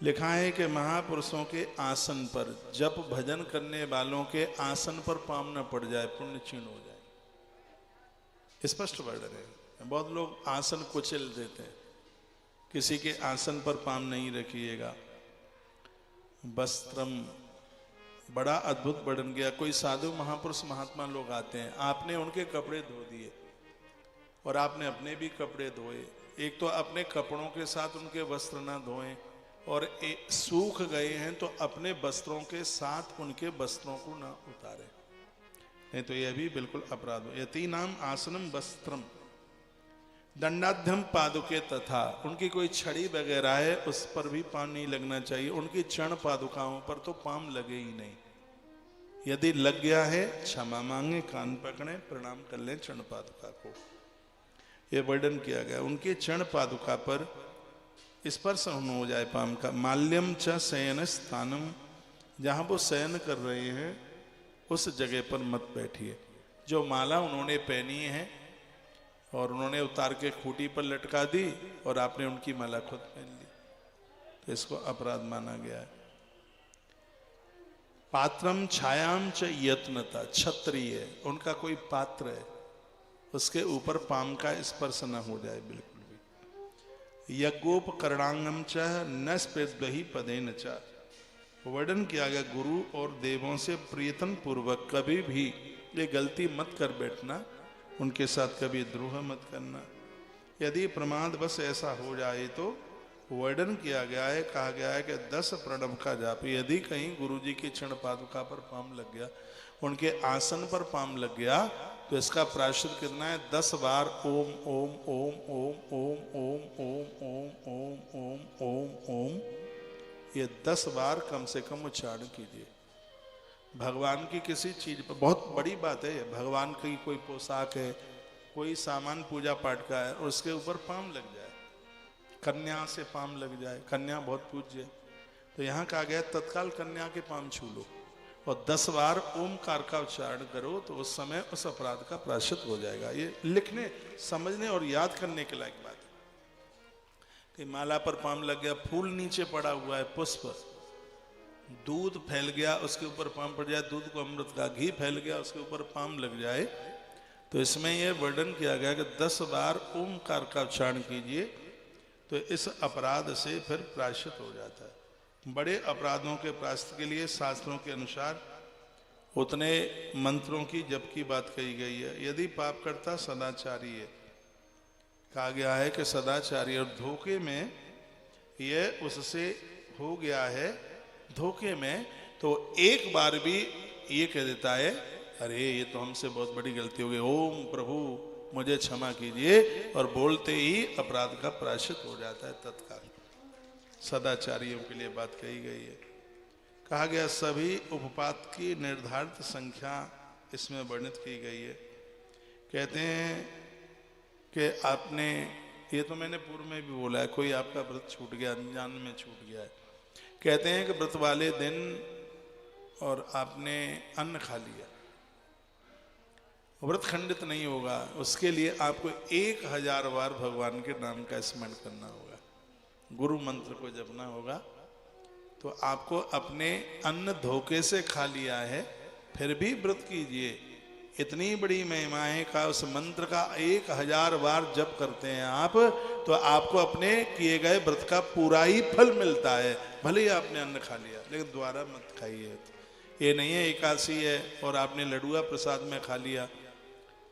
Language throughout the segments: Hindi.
लिखा है कि महापुरुषों के आसन पर, जप भजन करने वालों के आसन पर पाम न पड़ जाए पुण्य क्षीण हो जाए। स्पष्ट वर्णन है। बहुत लोग आसन कुचल देते हैं, किसी के आसन पर पाम नहीं रखिएगा। वस्त्रम, बड़ा अद्भुत वर्णन किया। कोई साधु महापुरुष महात्मा लोग आते हैं, आपने उनके कपड़े धो दिए और आपने अपने भी कपड़े धोए। एक तो अपने कपड़ों के साथ उनके वस्त्र ना धोएं, और सूख गए हैं तो अपने वस्त्रों के साथ उनके वस्त्रों को ना उतारें, नहीं तो यह भी बिल्कुल अपराध हो। यति नाम आसनम वस्त्रम दंडाध्यम पादुके तथा, उनकी कोई छड़ी वगैरह है उस पर भी पाम नहीं लगना चाहिए। उनकी चरण पादुकाओं पर तो पाम लगे ही नहीं। यदि लग गया है क्षमा मांगे, कान पकड़े, प्रणाम कर लें चरण पादुका को। यह वर्णन किया गया। उनके चरण पादुका पर स्पर्श हो जाए पाम का। माल्यम च शयन स्थानम, जहां वो शयन कर रहे हैं उस जगह पर मत बैठिए। जो माला उन्होंने पहनी है और उन्होंने उतार के खूंटी पर लटका दी और आपने उनकी माला खुद पहन ली, तो इसको अपराध माना गया है। पात्रम छायाम च यत्नता, क्षत्रिय उनका कोई पात्र है उसके ऊपर पाम का स्पर्श न हो जाए बिल्कुल भी। यज्ञोपकरणांगम च न स्पृद्वहि पदेन च, वर्णन किया गया गुरु और देवों से प्रियतन पूर्वक कभी भी ये गलती मत कर बैठना, उनके साथ कभी द्रोह मत करना। यदि प्रमाद बस ऐसा हो जाए तो वर्णन किया गया है, कहा गया है कि 10 प्रणव का जाप। यदि कहीं गुरु जी की चरण पादुका पर पाम लग गया, उनके आसन पर पाम लग गया, तो इसका प्रायश्चित कितना है? 10 बार ओम ओम ओम ओम ओम ओम ओम ओम ओम ओम ओम ओम, ये 10 बार कम से कम उच्चारण कीजिए। भगवान की किसी चीज पर, बहुत बड़ी बात है, भगवान की कोई पोशाक है, कोई सामान पूजा पाठ का है और उसके ऊपर पाम लग जाए, कन्या से पाम लग जाए, कन्या बहुत पूज्य, तो यहाँ कहा गया तत्काल कन्या के पाम छू लो और 10 बार ओमकार का उच्चारण करो, तो उस समय उस अपराध का प्रायश्चित हो जाएगा। ये लिखने, समझने और याद करने के लायक बात है कि माला पर पाम लग गया, फूल नीचे पड़ा हुआ है, पुष्प, दूध फैल गया उसके ऊपर पाम पड़ जाए, दूध को अमृत का, घी फैल गया उसके ऊपर पाम लग जाए, तो इसमें यह वर्णन किया गया कि 10 बार ओमकार का उच्चारण कीजिए, तो इस अपराध से फिर प्रायश्चित हो जाता है। बड़े अपराधों के प्रायश्चित के लिए शास्त्रों के अनुसार उतने मंत्रों की जप की बात कही गई है। यदि पाप करता सदाचारी है, कहा गया है कि सदाचारी, और धोखे में यह उससे हो गया है, धोखे में तो एक बार भी ये कह देता है अरे ये तो हमसे बहुत बड़ी गलती हो गई, ओम प्रभु मुझे क्षमा कीजिए, और बोलते ही अपराध का प्रायश्चित हो जाता है तत्काल। सदाचारियों के लिए बात कही गई है। कहा गया सभी उपपात की निर्धारित संख्या इसमें वर्णित की गई है। कहते हैं कि आपने, ये तो मैंने पूर्व में भी बोला है, कोई आपका व्रत छूट गया, अनजान में छूट गया है, कहते हैं कि व्रत वाले दिन और आपने अन्न खा लिया, व्रत खंडित नहीं होगा, उसके लिए आपको 1000 बार भगवान के नाम का स्मरण करना होगा, गुरु मंत्र को जपना होगा। तो आपको अपने अन्न धोखे से खा लिया है, फिर भी व्रत कीजिए। इतनी बड़ी महिमाएं का उस मंत्र का 1000 बार जप करते हैं आप, तो आपको अपने किए गए व्रत का पूरा ही फल मिलता है, भले ही आपने अन्न खा लिया, लेकिन दोबारा मत खाइए। ये नहीं है एकादशी है और आपने लड्डुआ प्रसाद में खा लिया,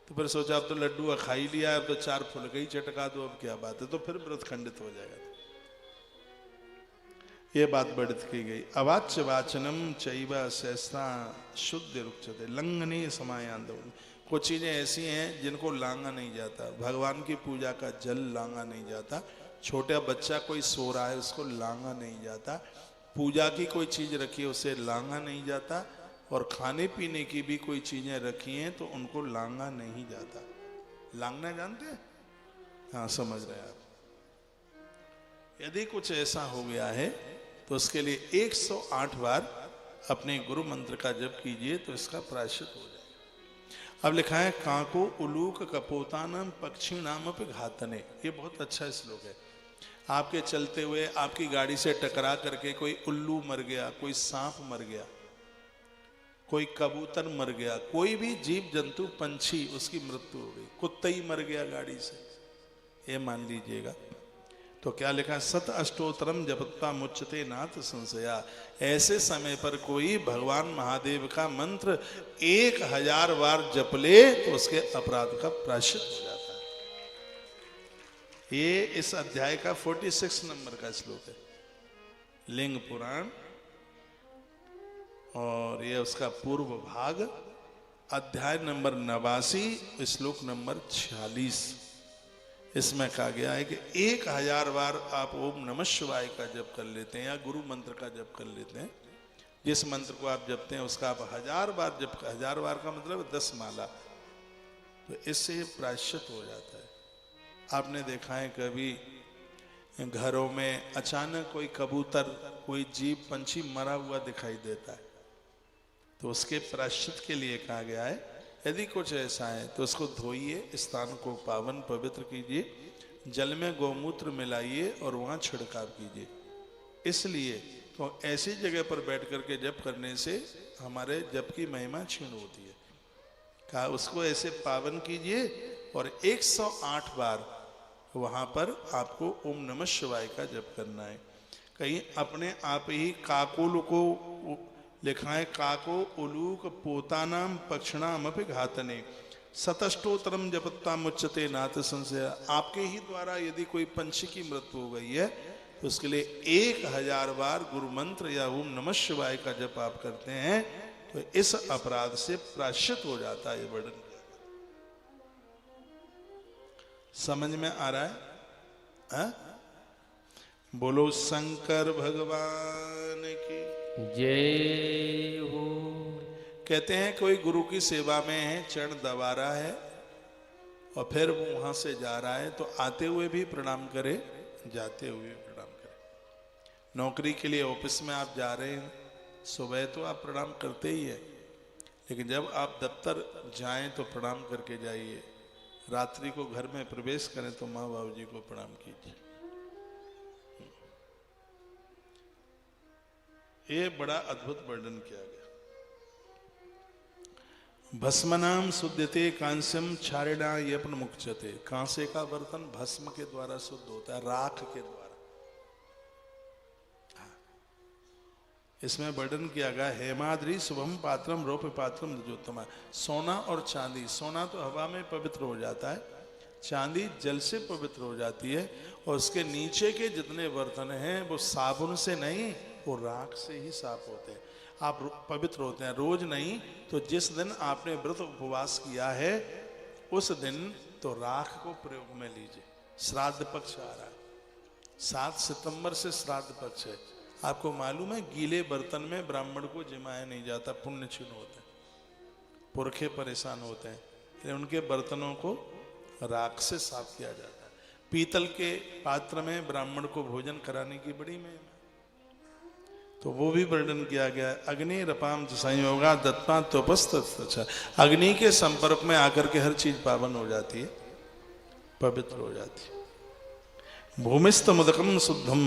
तो फिर सोचा अब तो लड्डुआ खा ही लिया, अब तो 4 फुलके ही चटका दो, अब क्या बात है, तो फिर व्रत खंडित हो जाएगा। ये बात वर्णित की गई। अवाच्य वाचनम चैव सहस्रा शुद्ध रुक्षते लंघने समायांत। कुछ चीजें ऐसी हैं जिनको लांगा नहीं जाता, भगवान की पूजा का जल लांगा नहीं जाता, छोटा बच्चा कोई सो रहा है उसको लांगा नहीं जाता, पूजा की कोई चीज रखी है उसे लांगा नहीं जाता, और खाने पीने की भी कोई चीजें रखी हैं तो उनको लांगा नहीं जाता। लांगना जानते हैं? हाँ, समझ रहे हैं आप। यदि कुछ ऐसा हो गया है तो उसके लिए 108 बार अपने गुरु मंत्र का जप कीजिए, तो इसका प्रायश्चित हो जाएगा। अब लिखा है काको उलूक कपोतानम पक्षी नाम पे घातने, ये बहुत अच्छा श्लोक है। आपके चलते हुए आपकी गाड़ी से टकरा करके कोई उल्लू मर गया, कोई सांप मर गया, कोई कबूतर मर गया, कोई भी जीव जंतु पंछी उसकी मृत्यु हो गई, कुत्ता ही मर गया गाड़ी से, ये मान लीजिएगा। तो क्या लिखा है, सत अष्टोत्तरम जपत्वा मुच्यते नाथ संशया। ऐसे समय पर कोई भगवान महादेव का मंत्र 1000 बार जप ले तो उसके अपराध का प्रायश्चित हो जाता है। ये इस अध्याय का 46 नंबर का श्लोक है, लिंग पुराण, और ये उसका पूर्व भाग, अध्याय नंबर 89, श्लोक नंबर 46। इसमें कहा गया है कि 1000 बार आप ओम नमः शिवाय का जप कर लेते हैं या गुरु मंत्र का जप कर लेते हैं, जिस मंत्र को आप जपते हैं उसका आप 1000 बार जप, 1000 बार का मतलब 10 माला, तो इससे प्रायश्चित हो जाता है। आपने देखा है कभी घरों में अचानक कोई कबूतर, कोई जीव पंछी मरा हुआ दिखाई देता है, तो उसके प्रायश्चित के लिए कहा गया है यदि कुछ ऐसा है तो उसको धोइए, स्थान को पावन पवित्र कीजिए, जल में गौमूत्र मिलाइए और वहाँ छिड़काव कीजिए। इसलिए तो ऐसी जगह पर बैठ करके जप करने से हमारे जप की महिमा क्षीण होती है। कहा उसको ऐसे पावन कीजिए और 108 बार वहाँ पर आपको ओम नमः शिवाय का जप करना है। कहीं अपने आप ही काकोल को लिखा है, काको उलूक पोतानाम पक्षणाम अपि घातने सतष्टोत्तरम जपत्ता मुच्यते नाथ संशय। आपके ही द्वारा यदि कोई पंछी की मृत्यु हो गई है तो उसके लिए 1000 बार गुरु मंत्र या ओम नमः शिवाय का जप आप करते हैं तो इस अपराध से प्रायश्चित हो जाता है। वर्णन समझ में आ रहा है? हा? बोलो शंकर भगवान की जय हो। कहते हैं कोई गुरु की सेवा में है, चरण दबा रहा है और फिर वो वहां से जा रहा है तो आते हुए भी प्रणाम करे, जाते हुए भी प्रणाम करे। नौकरी के लिए ऑफिस में आप जा रहे हैं, सुबह तो आप प्रणाम करते ही है, लेकिन जब आप दफ्तर जाएं तो प्रणाम करके जाइए। रात्रि को घर में प्रवेश करें तो माँ बाबू जी को प्रणाम कीजिए। ये बड़ा अद्भुत वर्णन किया गया। भस्मनाम शुद्धते कांस्यम क्षारिणा यपन मुक्चते। कांसे का बर्तन भस्म के द्वारा शुद्ध होता है, राख के द्वारा। इसमें वर्णन किया गया हेमाद्री शुभम पात्रम रौप्य पात्रम द्विजोत्तमा। सोना और चांदी, सोना तो हवा में पवित्र हो जाता है, चांदी जल से पवित्र हो जाती है, और उसके नीचे के जितने बर्तन हैं वो साबुन से नहीं, वो राख से ही साफ होते हैं। आप पवित्र होते हैं, रोज नहीं तो जिस दिन आपने व्रत उपवास किया है उस दिन तो राख को प्रयोग में लीजिए। श्राद्ध पक्ष आ रहा है, 7 सितंबर से श्राद्ध पक्ष है। आपको मालूम है गीले बर्तन में ब्राह्मण को जिमाया नहीं जाता, पुण्य क्षीण होते हैं, पुरखे परेशान होते हैं, इसलिए उनके बर्तनों को राख से साफ किया जाता है। पीतल के पात्र में ब्राह्मण को भोजन कराने की बड़ी महिमा, तो वो भी वर्णन किया गया। अग्नि रपाम संयोगा दत्ता तोपस्त। अग्नि के संपर्क में आकर के हर चीज पावन हो जाती है, पवित्र हो जाती है। भूमिस्थ मुदकम शुद्धम,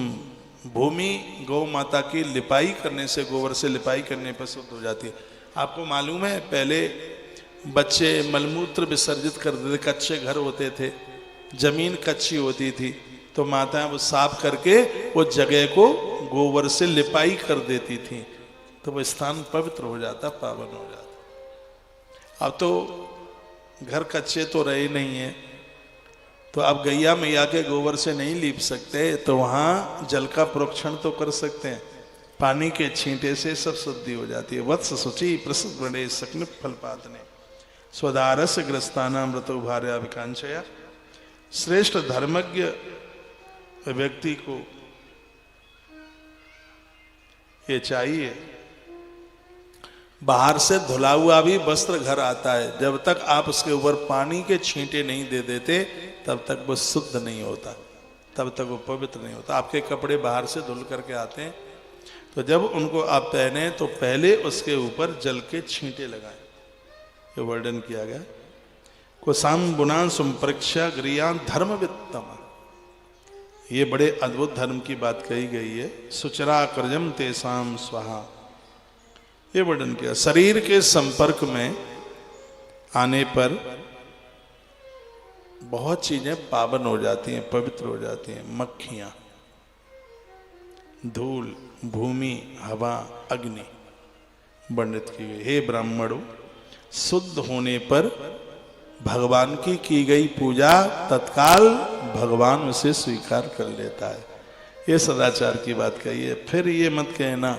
भूमि गौ माता की लिपाई करने से, गोबर से लिपाई करने पर शुद्ध हो जाती है। आपको मालूम है पहले बच्चे मलमूत्र विसर्जित करते थे, कच्चे घर होते थे, जमीन कच्ची होती थी, तो माताएं वो साफ करके वो जगह को गोबर से लिपाई कर देती थी, तो वो स्थान पवित्र हो जाता, पावन हो जाता। अब तो घर कच्चे तो रहे नहीं है, तो आप गैया मैया के गोबर से नहीं लीप सकते, तो वहां जल का प्रोक्षण तो कर सकते हैं, पानी के छींटे से सब शुद्धि हो जाती है। वत्स शुचि प्रसिद्ध गणेश सक्न फलपातने स्वदारस ग्रस्ताना मृतो भार्या विकांक्षया। श्रेष्ठ धर्मज्ञ व्यक्ति को ये चाहिए, बाहर से धुला हुआ भी वस्त्र घर आता है, जब तक आप उसके ऊपर पानी के छींटे नहीं दे देते तब तक वो शुद्ध नहीं होता, तब तक वो पवित्र नहीं होता। आपके कपड़े बाहर से धुल करके आते हैं, तो जब उनको आप पहने तो पहले उसके ऊपर जल के छींटे लगाएं। ये वर्णन किया गया। कुसाम बुनान संपरीक्षा गृहान धर्मवित्तम। ये बड़े अद्भुत धर्म की बात कही गई है। सुचरा कर्जम तेसाम स्वाहा, ये वर्णन किया। शरीर के संपर्क में आने पर बहुत चीजें पावन हो जाती हैं, पवित्र हो जाती हैं। मक्खियां, धूल, भूमि, हवा, अग्नि वर्णित की गई। हे ब्राह्मणों, शुद्ध होने पर भगवान की गई पूजा तत्काल भगवान उसे स्वीकार कर लेता है। ये सदाचार की बात कही है। फिर ये मत कहना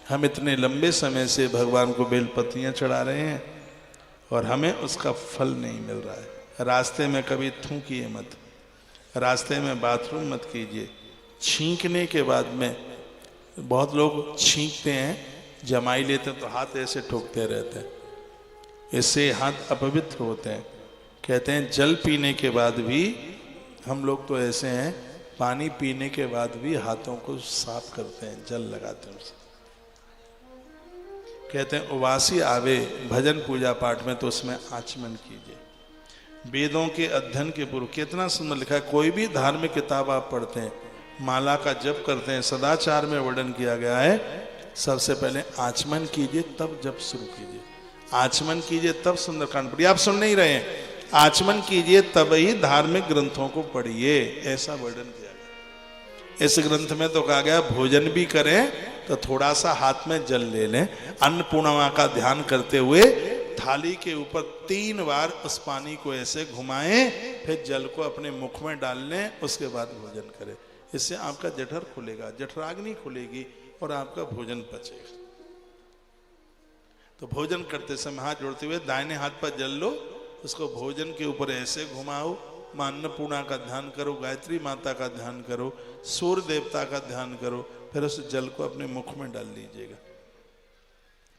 हम इतने लंबे समय से भगवान को बेलपत्तियां चढ़ा रहे हैं और हमें उसका फल नहीं मिल रहा है। रास्ते में कभी थूकिए मत, रास्ते में बाथरूम मत कीजिए। छींकने के बाद में बहुत लोग छींकते हैं, जमाई लेते हैं तो हाथ ऐसे ठोकते रहते हैं, इससे हाथ अपवित्र होते हैं। कहते हैं जल पीने के बाद भी, हम लोग तो ऐसे हैं, पानी पीने के बाद भी हाथों को साफ करते हैं, जल लगाते हैं उससे। कहते हैं उवासी आवे भजन पूजा पाठ में तो उसमें आचमन कीजिए। वेदों के अध्ययन के पूर्व, कितना सुंदर लिखा है। कोई भी धार्मिक किताब आप पढ़ते हैं, माला का जप करते हैं, सदाचार में वर्णन किया गया है सबसे पहले आचमन कीजिए तब जप शुरू कीजिए। आचमन कीजिए तब सुंदरकांड पढ़िए। आप सुन नहीं रहे हैं, आचमन कीजिए तब ही धार्मिक ग्रंथों को पढ़िए, ऐसा वर्णन किया गया। इस ग्रंथ में तो कहा गया भोजन भी करें तो थोड़ा सा हाथ में जल ले लें, अन्नपूर्णिमा का ध्यान करते हुए थाली के ऊपर 3 बार उस पानी को ऐसे घुमाएं, फिर जल को अपने मुख में डाल लें, उसके बाद भोजन करें। इससे आपका जठर खुलेगा, जठराग्नि खुलेगी और आपका भोजन पचेगा। तो भोजन करते समय हाथ जोड़ते हुए दाहिने हाथ पर जल लो, उसको भोजन के ऊपर ऐसे घुमाओ, मां अन्नपूर्णा का ध्यान करो, गायत्री माता का ध्यान करो, सूर्य देवता का ध्यान करो, फिर उस जल को अपने मुख में डाल लीजिएगा।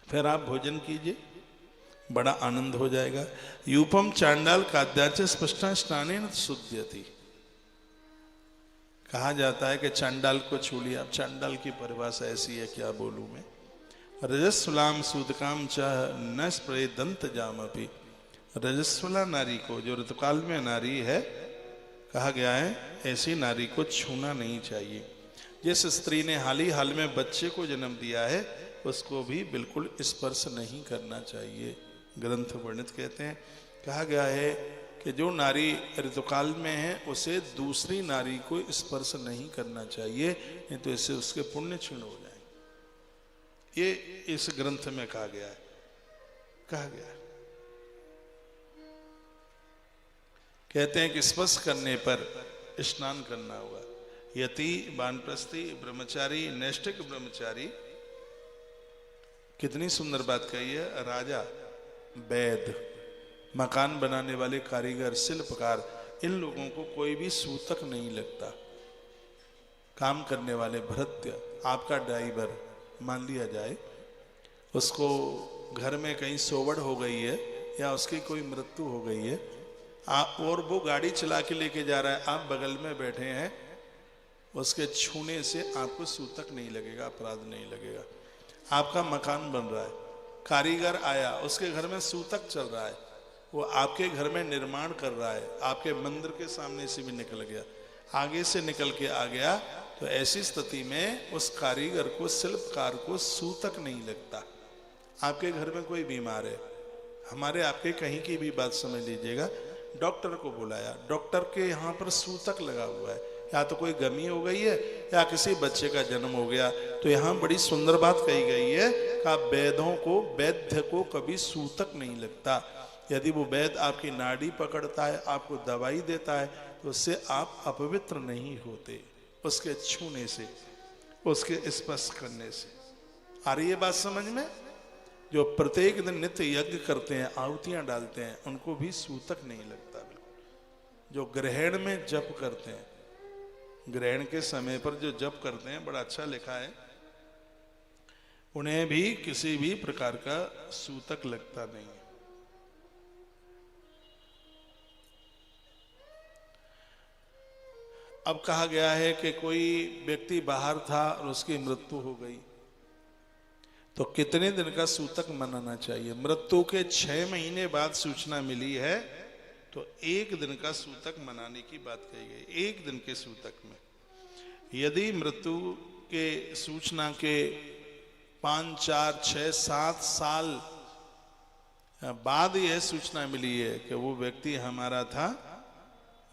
फिर आप भोजन कीजिए, बड़ा आनंद हो जाएगा। यूपम चांडाल काद्याच स्पष्टा स्नानेन शुद्ध्यति। कहा जाता है कि चांडाल को छू लिया। अब चांडाल की परिभाषा ऐसी है, क्या बोलूं मैं। रजस्वलाम सूदकाम च न स्प्रे दंत जामपि। रजस्वला नारी को, जो ऋतुकाल में नारी है, कहा गया है ऐसी नारी को छूना नहीं चाहिए। जिस स्त्री ने हाल ही हाल में बच्चे को जन्म दिया है उसको भी बिल्कुल स्पर्श नहीं करना चाहिए, ग्रंथ वर्णित कहते हैं। कहा गया है कि जो नारी ऋतुकाल में है उसे दूसरी नारी को स्पर्श नहीं करना चाहिए, नहीं तो इससे उसके पुण्य क्षीण हो जाएंगे। ये इस ग्रंथ में कहा गया है। कहते हैं कि स्पर्श करने पर स्नान करना होगा। यति, वानप्रस्थी, ब्रह्मचारी, नैष्ठिक ब्रह्मचारी, कितनी सुंदर बात कही है। राजा, वैद्य, मकान बनाने वाले कारीगर, शिल्पकार, इन लोगों को कोई भी सूतक नहीं लगता। काम करने वाले भृत्य, आपका ड्राइवर मान लिया जाए, उसको घर में कहीं सोवड़ हो गई है या उसकी कोई मृत्यु हो गई है, और वो गाड़ी चला के लेके जा रहा है, आप बगल में बैठे हैं, उसके छूने से आपको सूतक नहीं लगेगा, अपराध नहीं लगेगा। आपका मकान बन रहा है, कारीगर आया, उसके घर में सूतक चल रहा है, वो आपके घर में निर्माण कर रहा है, आपके मंदिर के सामने से भी निकल गया, आगे से निकल के आ गया, तो ऐसी स्थिति में उस कारीगर को, शिल्पकार को सूतक नहीं लगता। आपके घर में कोई बीमार है, हमारे आपके कहीं की भी बात समझ लीजिएगा, डॉक्टर को बुलाया, डॉक्टर के यहाँ पर सूतक लगा हुआ है, या तो कोई गमी हो गई है या किसी बच्चे का जन्म हो गया, तो यहाँ बड़ी सुंदर बात कही गई है कि वैद्य को कभी सूतक नहीं लगता। यदि वो वैद्य आपकी नाड़ी पकड़ता है, आपको दवाई देता है, तो उससे आप अपवित्र नहीं होते, उसके छूने से, उसके स्पर्श करने से। आ रही है बात समझ में। जो प्रत्येक दिन नित्य यज्ञ करते हैं, आहुतियां डालते हैं, उनको भी सूतक नहीं लगता बिल्कुल। जो ग्रहण में जप करते हैं, ग्रहण के समय पर जो जप करते हैं, बड़ा अच्छा लिखा है, उन्हें भी किसी भी प्रकार का सूतक लगता नहीं है। अब कहा गया है कि कोई व्यक्ति बाहर था और उसकी मृत्यु हो गई, तो कितने दिन का सूतक मनाना चाहिए। मृत्यु के 6 महीने बाद सूचना मिली है तो 1 दिन का सूतक मनाने की बात कही गई। 1 दिन के सूतक में यदि मृत्यु के सूचना के 5, 4, 6, 7 साल बाद यह सूचना मिली है कि वो व्यक्ति हमारा था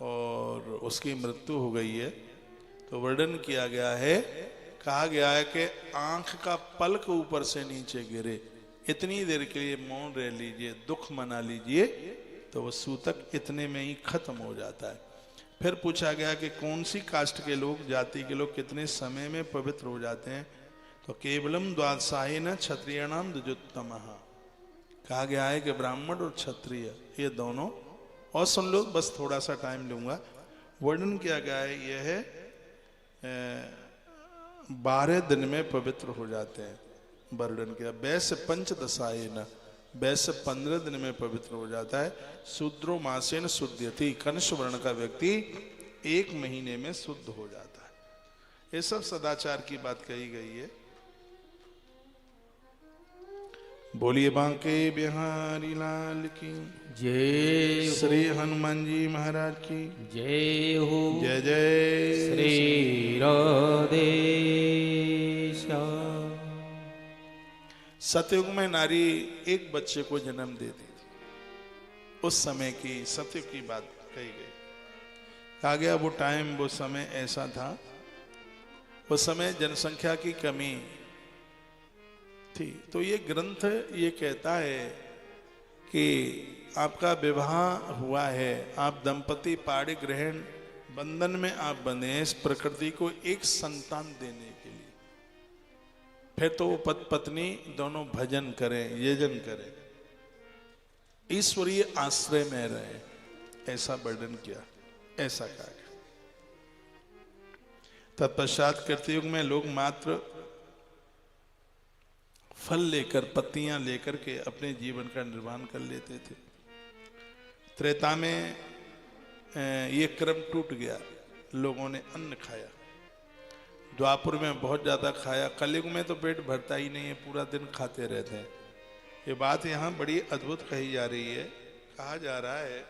और उसकी मृत्यु हो गई है, तो वर्णन किया गया है, कहा गया है कि आंख का पलक ऊपर से नीचे गिरे, इतनी देर के लिए मौन रह लीजिए, दुख मना लीजिए, तो वो सूतक इतने में ही खत्म हो जाता है। फिर पूछा गया कि कौन सी कास्ट के लोग, जाति के लोग कितने समय में पवित्र हो जाते हैं, तो केवलम द्वादशाहेन क्षत्रियाणाम द्विजोत्तमः, कहा गया है कि ब्राह्मण और क्षत्रिय ये दोनों, और सुन लो बस थोड़ा सा टाइम लूंगा, वर्णन किया गया है यह है 12 दिन में पवित्र हो जाते हैं। वर्णन किया वैसे पंचदशाएन, वैसे 15 दिन में पवित्र हो जाता है। शूद्रो मासेन शुद्ध्यति, कंस वर्ण का व्यक्ति 1 महीने में शुद्ध हो जाता है। ये सब सदाचार की बात कही गई है। बोलिए बांके बिहारी लाल की जय हो। श्री हनुमान जी महाराज की जय हो। जय जय श्री राधे श्याम। सतयुग में नारी एक बच्चे को जन्म देती थी। उस समय की सतयुग की बात कही गई। कहा गया वो टाइम, वो समय ऐसा था, उस समय जनसंख्या की कमी थी। तो ये ग्रंथ ये कहता है कि आपका विवाह हुआ है, आप दंपति पाड़ी ग्रहण बंधन में आप बंधे हैं इस प्रकृति को एक संतान देने के लिए। फिर तो वो पति पत्नी दोनों भजन करें, यजन करें, ईश्वरीय आश्रय में रहे, ऐसा वर्णन किया, ऐसा कहा गया। तत्पश्चात कृतयुग में लोग मात्र फल लेकर, पत्तियां लेकर के अपने जीवन का निर्वाह कर लेते थे। त्रेता में ये क्रम टूट गया, लोगों ने अन्न खाया। द्वापर में बहुत ज्यादा खाया, कलयुग में तो पेट भरता ही नहीं है, पूरा दिन खाते रहते हैं। ये बात यहाँ बड़ी अद्भुत कही जा रही है। कहा जा रहा है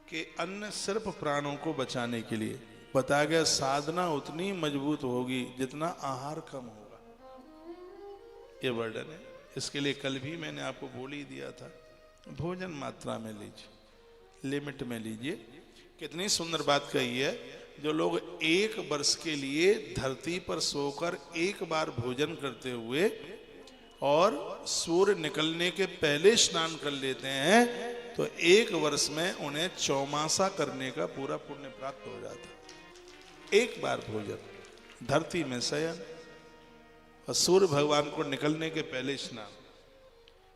कि अन्न सिर्फ प्राणों को बचाने के लिए, बताया गया साधना उतनी मजबूत होगी जितना आहार कम होगा, ये वर्णन है। इसके लिए कल भी मैंने आपको बोल ही दिया था, भोजन मात्रा में लीजिए, लिमिट में लीजिए। कितनी सुंदर बात कही है। जो लोग 1 वर्ष के लिए धरती पर सोकर एक बार भोजन करते हुए और सूर्य निकलने के पहले स्नान कर लेते हैं, तो 1 वर्ष में उन्हें चौमासा करने का पूरा पुण्य प्राप्त हो जाता है। एक बार भोजन, धरती में शयन और सूर्य भगवान को निकलने के पहले स्नान,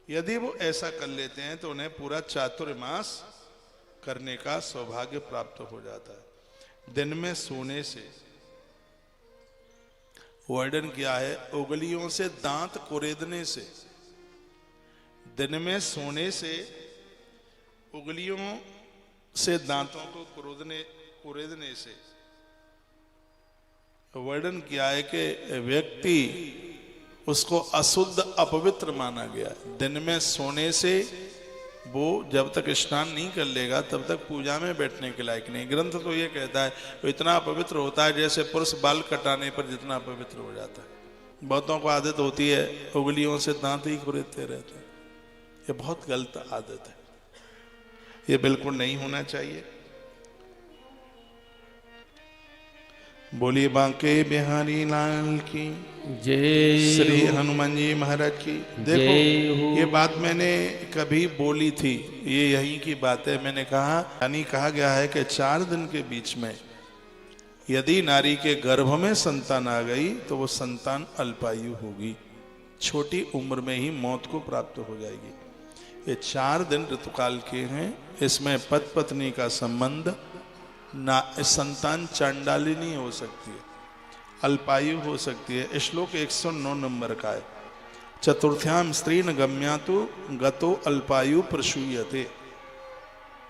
यदि वो ऐसा कर लेते हैं तो उन्हें पूरा चातुर्मास करने का सौभाग्य प्राप्त हो जाता है। दिन में सोने से, वर्णन किया है, उंगलियों से दांत कुरेदने से, दिन में सोने से उंगलियों से दांतों को कुरेदने से, वर्णन किया है कि व्यक्ति उसको अशुद्ध अपवित्र माना गया। दिन में सोने से वो जब तक स्नान नहीं कर लेगा तब तक पूजा में बैठने के लायक नहीं। ग्रंथ तो ये कहता है वो इतना अपवित्र होता है जैसे पुरुष बाल कटाने पर जितना अपवित्र हो जाता है। बहुतों को आदत होती है उंगलियों से दांत ही कुरेदते रहते हैं, ये बहुत गलत आदत है, ये बिल्कुल नहीं होना चाहिए। बोलिए बांके बिहारी लाल की जय। श्री हनुमान जी महाराज की। देखो ये बात मैंने कभी बोली थी, ये यहीं की बात है। मैंने कहा, यानी कहा गया है कि 4 दिन के बीच में यदि नारी के गर्भ में संतान आ गई तो वो संतान अल्पायु होगी, छोटी उम्र में ही मौत को प्राप्त हो जाएगी। ये 4 दिन ऋतुकाल के हैं, इसमें पति पत्नी का संबंध ना, संतान चांडालिनी हो सकती है, अल्पायु हो सकती है। श्लोक 109 नंबर का है। चतुर्थ्याम स्त्रीन गम्यातु गतो अल्पायु प्रसूयते।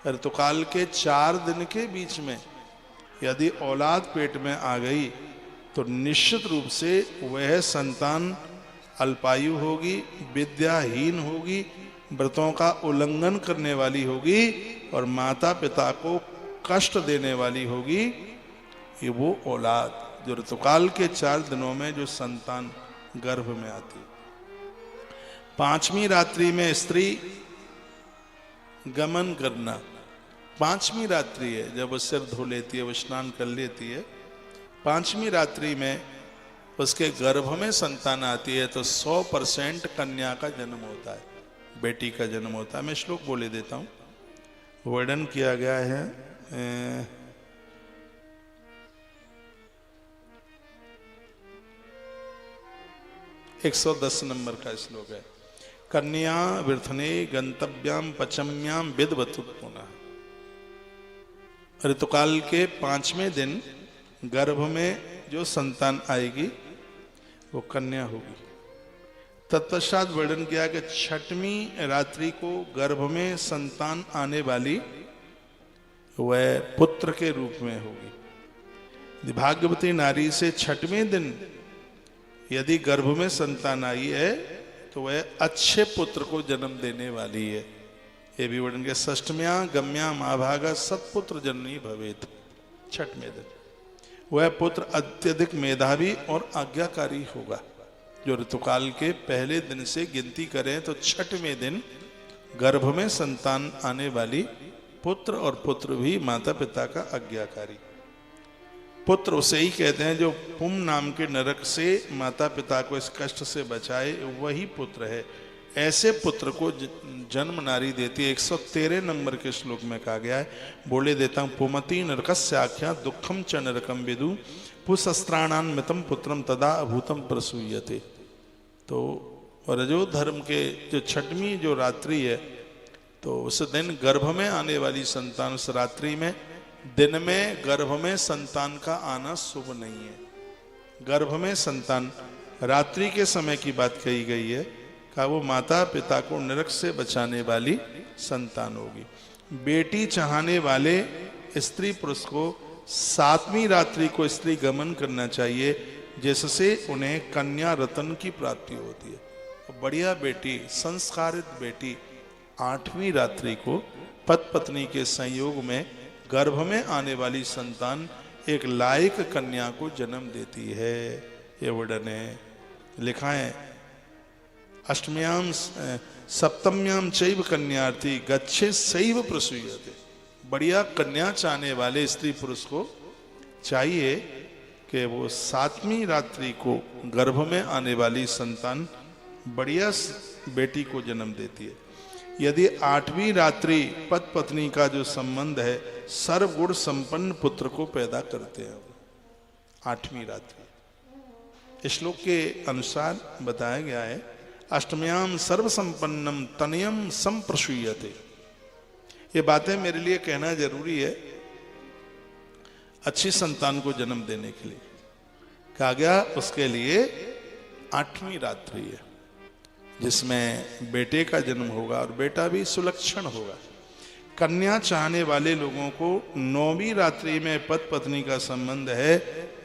ऋतुकाल के 4 दिन के बीच में यदि औलाद पेट में आ गई तो निश्चित रूप से वह संतान अल्पायु होगी, विद्याहीन होगी, व्रतों का उल्लंघन करने वाली होगी और माता पिता को कष्ट देने वाली होगी। ये वो औलाद जो ऋतुकाल के 4 दिनों में जो संतान गर्भ में आती है। 5वीं रात्रि में स्त्री गमन करना, 5वीं रात्रि है जब वो सिर धो लेती है, वो स्नान कर लेती है, 5वीं रात्रि में उसके गर्भ में संतान आती है तो 100% कन्या का जन्म होता है, बेटी का जन्म होता है। मैं श्लोक बोले देता हूं, वर्णन किया गया है 110 नंबर का श्लोक है। कन्या वृथने गंतव्याम पचम्याम विदवतु पुनः। ऋतुकाल के 5वें दिन गर्भ में जो संतान आएगी वो कन्या होगी। तत्पश्चात वर्णन किया कि 6वीं रात्रि को गर्भ में संतान आने वाली वह पुत्र के रूप में होगी। भाग्यवती नारी से 6वें दिन यदि गर्भ में संतान आई है तो वह अच्छे पुत्र को जन्म देने वाली है। ये भी वर्णन किया। 6म्या गम्या महाभागा सत्पुत्र जननी भवेत। 6वें दिन वह पुत्र अत्यधिक मेधावी और आज्ञाकारी होगा। जो ऋतुकाल के पहले दिन से गिनती करें तो 6वें दिन गर्भ में संतान आने वाली पुत्र, और पुत्र भी माता पिता का आज्ञाकारी। पुत्र उसे ही कहते हैं जो पुम नाम के नरक से माता पिता को इस कष्ट से बचाए, वही पुत्र है। ऐसे पुत्र को जन्म नारी देती है। 113 नंबर के श्लोक में कहा गया है, बोले देता हूं, पुमती नरकस्य आख्या दुखम च नरकम विदु पुशस्त्राणान मितम पुत्रम तदा अभूतम प्रसूयते। तो रजो धर्म के जो 6वीं जो रात्रि है तो उस दिन गर्भ में आने वाली संतान, उस रात्रि में दिन में गर्भ में संतान का आना शुभ नहीं है। गर्भ में संतान रात्रि के समय की बात कही गई है, का वो माता पिता को नरक से बचाने वाली संतान होगी। बेटी चाहने वाले स्त्री पुरुष को 7वीं रात्रि को स्त्री गमन करना चाहिए, जिससे उन्हें कन्या रत्न की प्राप्ति होती है। बढ़िया बेटी, संस्कारित बेटी 8वीं रात्रि को पति पत्नी के संयोग में गर्भ में आने वाली संतान एक लायक कन्या को जन्म देती है। ये वर्णन है, लिखा है, अष्टम्याम सप्तम्याम चैव कन्यार्थी गच्छे सैव प्रसूयते। बढ़िया कन्या चाहने वाले स्त्री पुरुष को चाहिए कि वो 7वीं रात्रि को गर्भ में आने वाली संतान बढ़िया बेटी को जन्म देती है। यदि 8वीं रात्रि पति पत्नी का जो संबंध है सर्वगुण संपन्न पुत्र को पैदा करते हैं। 8वीं रात्रि श्लोक के अनुसार बताया गया है, अष्टम्याम सर्व संपन्नम तनयम संप्रसूयते। ये बातें मेरे लिए कहना जरूरी है अच्छी संतान को जन्म देने के लिए। कहा गया उसके लिए 8वीं रात्रि है जिसमें बेटे का जन्म होगा और बेटा भी सुलक्षण होगा। कन्या चाहने वाले लोगों को 9वीं रात्रि में पति पत्नी का संबंध है,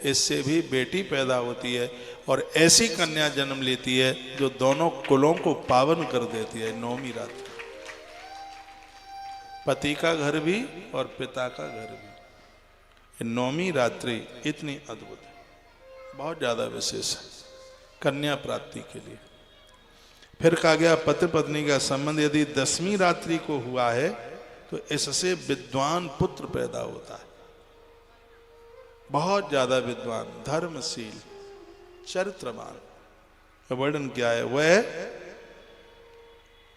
इससे भी बेटी पैदा होती है और ऐसी कन्या जन्म लेती है जो दोनों कुलों को पावन कर देती है। 9वीं रात्रि पति का घर भी और पिता का घर भी। 9वीं रात्रि इतनी अद्भुत है, बहुत ज्यादा विशेष है कन्या प्राप्ति के लिए। फिर कहा गया पति पत्नी का संबंध यदि 10वीं रात्रि को हुआ है तो इससे विद्वान पुत्र पैदा होता है, बहुत ज्यादा विद्वान, धर्मशील, चरित्रवान। वर्णन क्या है, वह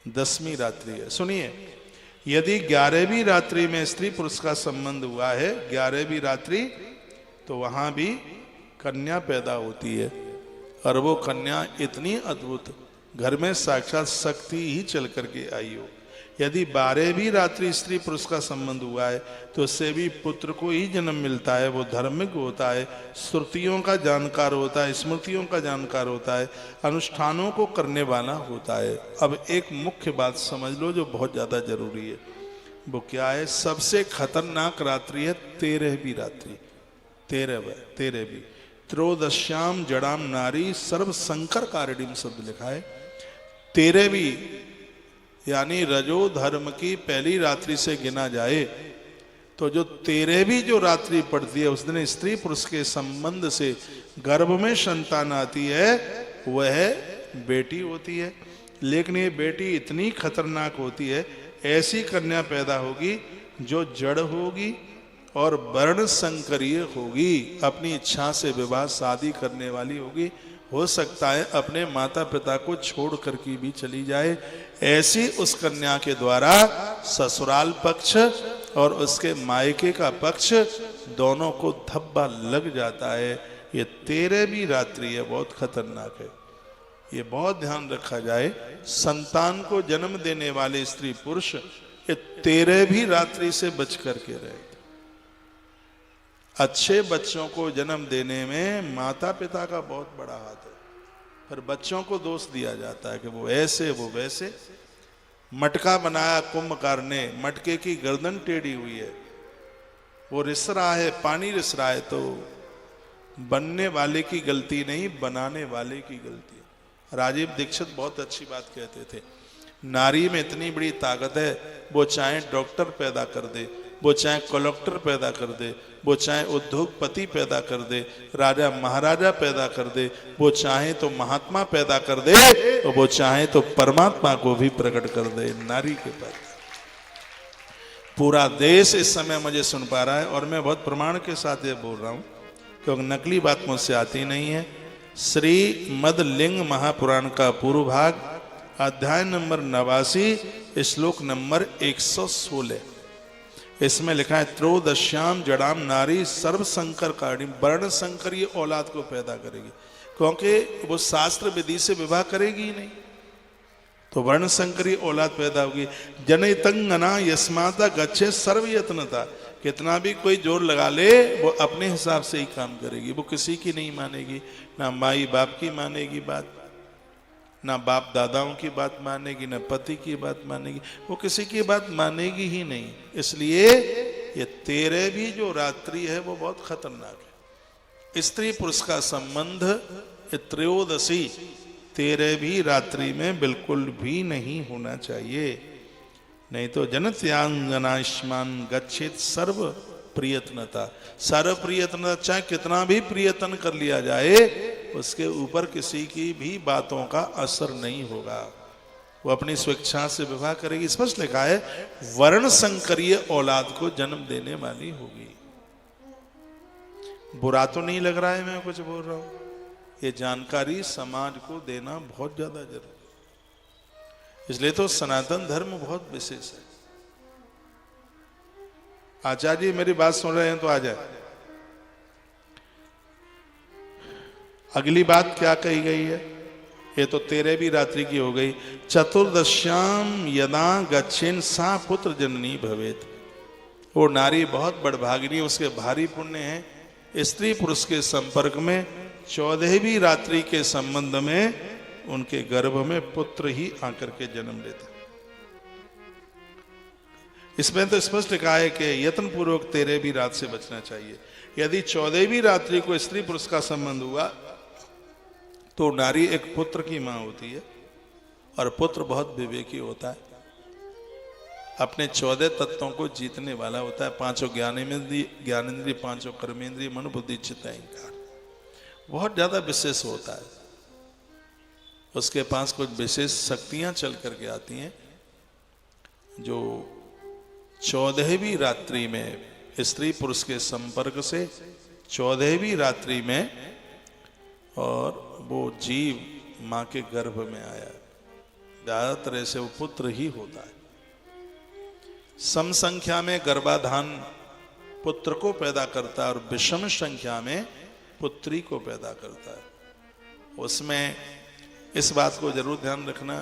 10वीं रात्रि है। सुनिए, यदि 11वीं रात्रि में स्त्री पुरुष का संबंध हुआ है, 11वीं रात्रि, तो वहां भी कन्या पैदा होती है और वो कन्या इतनी अद्भुत, घर में साक्षात शक्ति ही चल करके आई हो। यदि 12वीं रात्रि स्त्री पुरुष का संबंध हुआ है तो उससे भी पुत्र को ही जन्म मिलता है। वो धार्मिक होता है, श्रुतियों का जानकार होता है, स्मृतियों का जानकार होता है, अनुष्ठानों को करने वाला होता है। अब एक मुख्य बात समझ लो जो बहुत ज्यादा जरूरी है, वो क्या है, सबसे खतरनाक रात्रि है 13वीं रात्रि। 13वीं त्रयोदश्याम जड़ाम नारी सर्व संकर कारिणीम शब्द लिखा है। 13वीं यानी रजो धर्म की पहली रात्रि से गिना जाए तो जो 13वीं जो रात्रि पड़ती है उस दिन स्त्री पुरुष के संबंध से गर्भ में संतान आती है, वह बेटी होती है। लेकिन ये बेटी इतनी खतरनाक होती है, ऐसी कन्या पैदा होगी जो जड़ होगी और वर्ण संकरीय होगी, अपनी इच्छा से विवाह शादी करने वाली होगी, हो सकता है अपने माता पिता को छोड़ कर के भी चली जाए। ऐसी उस कन्या के द्वारा ससुराल पक्ष और उसके मायके का पक्ष दोनों को धब्बा लग जाता है। ये 13वीं रात्रि है, बहुत खतरनाक है, ये बहुत ध्यान रखा जाए। संतान को जन्म देने वाले स्त्री पुरुष ये 13वीं रात्रि से बच करके रहे। अच्छे बच्चों को जन्म देने में माता पिता का बहुत बड़ा हाथ है, पर बच्चों को दोष दिया जाता है कि वो ऐसे वो वैसे। मटका बनाया कुंभकार ने, मटके की गर्दन टेढ़ी हुई है, वो रिस रहा है, पानी रिस रहा है, तो बनने वाले की गलती नहीं, बनाने वाले की गलती है। राजीव दीक्षित बहुत अच्छी बात कहते थे, नारी में इतनी बड़ी ताकत है, वो चाहे डॉक्टर पैदा कर दे, वो चाहे कलेक्टर पैदा कर दे, वो चाहे उद्योगपति पैदा कर दे, राजा महाराजा पैदा कर दे, वो चाहे तो महात्मा पैदा कर दे, तो वो चाहे तो परमात्मा को भी प्रकट कर दे। नारी के पास पूरा देश इस समय मुझे सुन पा रहा है और मैं बहुत प्रमाण के साथ ये बोल रहा हूं, क्योंकि नकली बात मुझसे आती नहीं है। श्री मदलिंग महापुराण का पूर्व भाग, अध्याय नंबर 89, श्लोक नंबर 116, इसमें लिखा है त्रयोदश्याम जड़ाम नारी सर्व संकर कारिणी, वर्ण संकर ये औलाद को पैदा करेगी, क्योंकि वो शास्त्र विधि से विवाह करेगी ही नहीं, तो वर्ण संकरी औलाद पैदा होगी। जनयतंगना यस्माता गच्छे सर्व यत्नता, कितना भी कोई जोर लगा ले वो अपने हिसाब से ही काम करेगी, वो किसी की नहीं मानेगी, ना माई बाप की मानेगी बात, ना बाप दादाओं की बात मानेगी, ना पति की बात मानेगी, वो किसी की बात मानेगी ही नहीं। इसलिए ये 13वीं जो रात्रि है वो बहुत खतरनाक है। स्त्री पुरुष का संबंध त्रयोदशी 13वीं रात्रि में बिल्कुल भी नहीं होना चाहिए, नहीं तो जनत्यांगनाश्मान गच्छेत सर्व प्रियतनता, सर्व प्रियतनता, चाहे कितना भी प्रियतन कर लिया जाए उसके ऊपर किसी की भी बातों का असर नहीं होगा, वो अपनी स्वेच्छा से विवाह करेगी। स्पष्ट लिखा है वर्ण संकरीय औलाद को जन्म देने वाली होगी। बुरा तो नहीं लग रहा है मैं कुछ बोल रहा हूं, ये जानकारी समाज को देना बहुत ज्यादा जरूरी है, इसलिए तो सनातन धर्म बहुत विशेष है। आचार्य जी मेरी बात सुन रहे हैं तो आ जाए। अगली बात क्या कही गई है, ये तो 13वीं रात्रि की हो गई। चतुर्दश्याम यदा गच्छेन सा पुत्र जननी भवेत, वो नारी बहुत बड़भागिनी, उसके भारी पुण्य है स्त्री पुरुष के संपर्क में 14वीं रात्रि के संबंध में उनके गर्भ में पुत्र ही आकर के जन्म लेता। इसमें तो स्पष्ट लिखा है कि यत्न पूर्वक 13वीं रात से बचना चाहिए। यदि 14वीं रात्रि को स्त्री पुरुष का संबंध हुआ तो नारी एक पुत्र की मां होती है, और पुत्र बहुत विवेकी होता है, अपने 14 तत्वों को जीतने वाला होता है। 5 ज्ञानेंद्रिय, 5 कर्मेंद्रिय, मन बुद्धि चित्त अहंकार, बहुत ज्यादा विशेष होता है। उसके पास कुछ विशेष शक्तियां चल करके आती हैं जो 14वीं रात्रि में स्त्री पुरुष के संपर्क से 14वीं रात्रि में, और वो जीव मां के गर्भ में आया, ज्यादातर ऐसे वो पुत्र ही होता है। सम संख्या में गर्भाधान पुत्र को पैदा करता है और विषम संख्या में पुत्री को पैदा करता है। उसमें इस बात को जरूर ध्यान रखना,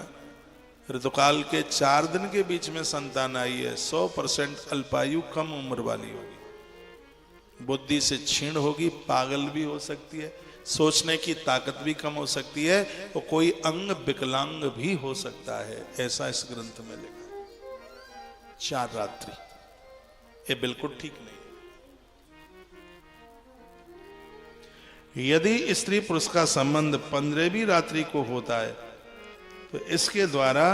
ऋतुकाल के 4 दिन के बीच में संतान आई है, 100% अल्पायु कम उम्र वाली होगी, बुद्धि से क्षीण होगी, पागल भी हो सकती है, सोचने की ताकत भी कम हो सकती है, और कोई अंग विकलांग भी हो सकता है, ऐसा इस ग्रंथ में लिखा है। 4 रात्रि ये बिल्कुल ठीक नहीं। यदि स्त्री पुरुष का संबंध 15वीं रात्रि को होता है तो इसके द्वारा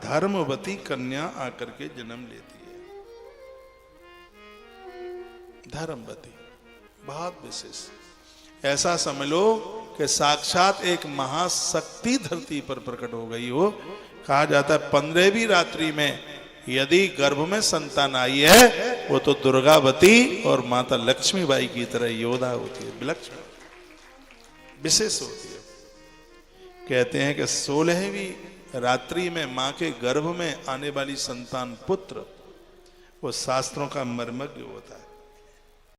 धर्मवती कन्या आकर के जन्म लेती है। धर्मवती, बहुत विशेष। ऐसा समझ लो कि साक्षात एक महाशक्ति धरती पर प्रकट हो गई हो। कहा जाता है 15वीं रात्रि में यदि गर्भ में संतान आई है वो तो दुर्गावती और माता लक्ष्मीबाई की तरह योद्धा होती है, विलक्षण विशेष होती है। कहते हैं कि 16वीं रात्रि में मां के गर्भ में आने वाली संतान पुत्र वो शास्त्रों का मर्मज्ञ होता है।